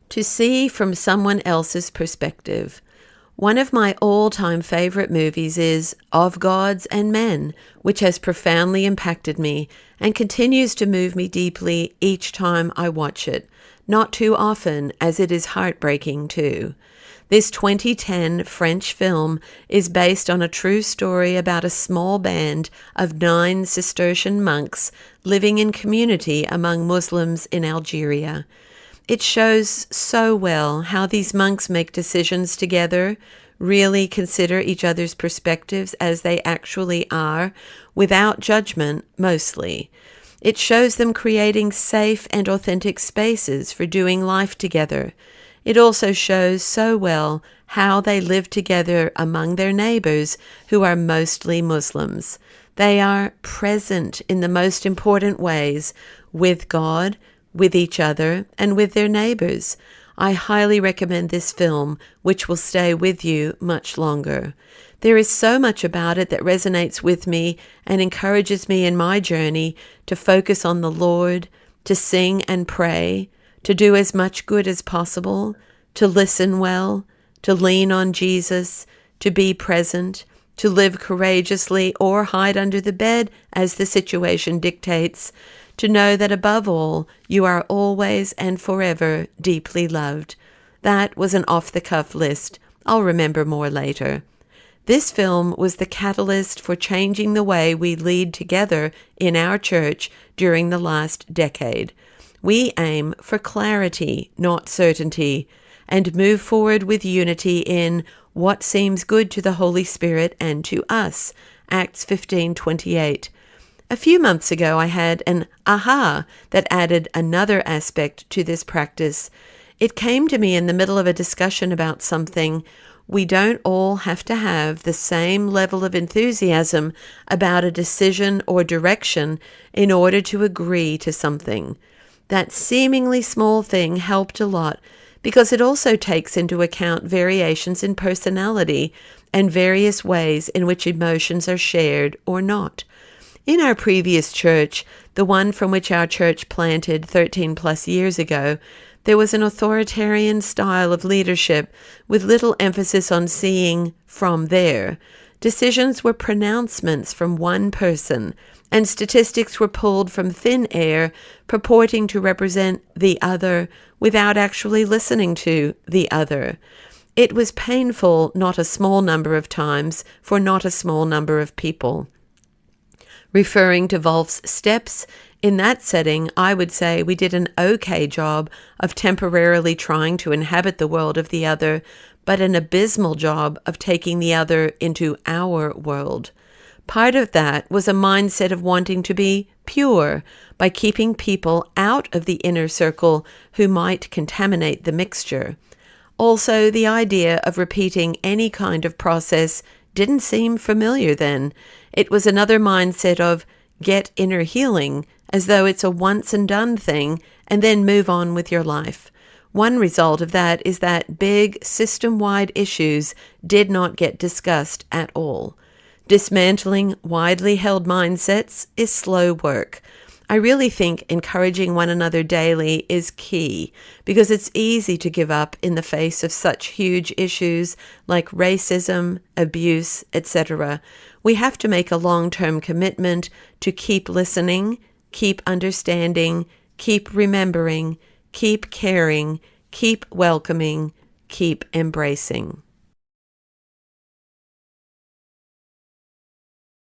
To see from someone else's perspective. One of my all-time favorite movies is Of Gods and Men, which has profoundly impacted me and continues to move me deeply each time I watch it, not too often, as it is heartbreaking too. This 2010 French film is based on a true story about a small band of 9 Cistercian monks living in community among Muslims in Algeria. It shows so well how these monks make decisions together, really consider each other's perspectives as they actually are, without judgment, mostly. It shows them creating safe and authentic spaces for doing life together. It also shows so well how they live together among their neighbors who are mostly Muslims. They are present in the most important ways with God, with each other, and with their neighbors. I highly recommend this film, which will stay with you much longer. There is so much about it that resonates with me and encourages me in my journey to focus on the Lord, to sing and pray, to do as much good as possible, to listen well, to lean on Jesus, to be present, to live courageously or hide under the bed as the situation dictates, to know that above all, you are always and forever deeply loved. That was an off-the-cuff list. I'll remember more later. This film was the catalyst for changing the way we lead together in our church during the last decade. We aim for clarity, not certainty, and move forward with unity in what seems good to the Holy Spirit and to us. Acts 15:28. A few months ago, I had an aha that added another aspect to this practice. It came to me in the middle of a discussion about something. We don't all have to have the same level of enthusiasm about a decision or direction in order to agree to something. That seemingly small thing helped a lot because it also takes into account variations in personality and various ways in which emotions are shared or not. In our previous church, the one from which our church planted 13 plus years ago, there was an authoritarian style of leadership with little emphasis on seeing from there. Decisions were pronouncements from one person, and statistics were pulled from thin air, purporting to represent the other without actually listening to the other. It was painful not a small number of times for not a small number of people. Referring to Wolf's steps, in that setting, I would say we did an okay job of temporarily trying to inhabit the world of the other, but an abysmal job of taking the other into our world. Part of that was a mindset of wanting to be pure by keeping people out of the inner circle who might contaminate the mixture. Also, the idea of repeating any kind of process didn't seem familiar then. It was another mindset of get inner healing, as though it's a once and done thing, and then move on with your life. One result of that is that big system-wide issues did not get discussed at all. Dismantling widely held mindsets is slow work. I really think encouraging one another daily is key because it's easy to give up in the face of such huge issues like racism, abuse, etc. We have to make a long-term commitment to keep listening, keep understanding, keep remembering, keep caring, keep welcoming, keep embracing.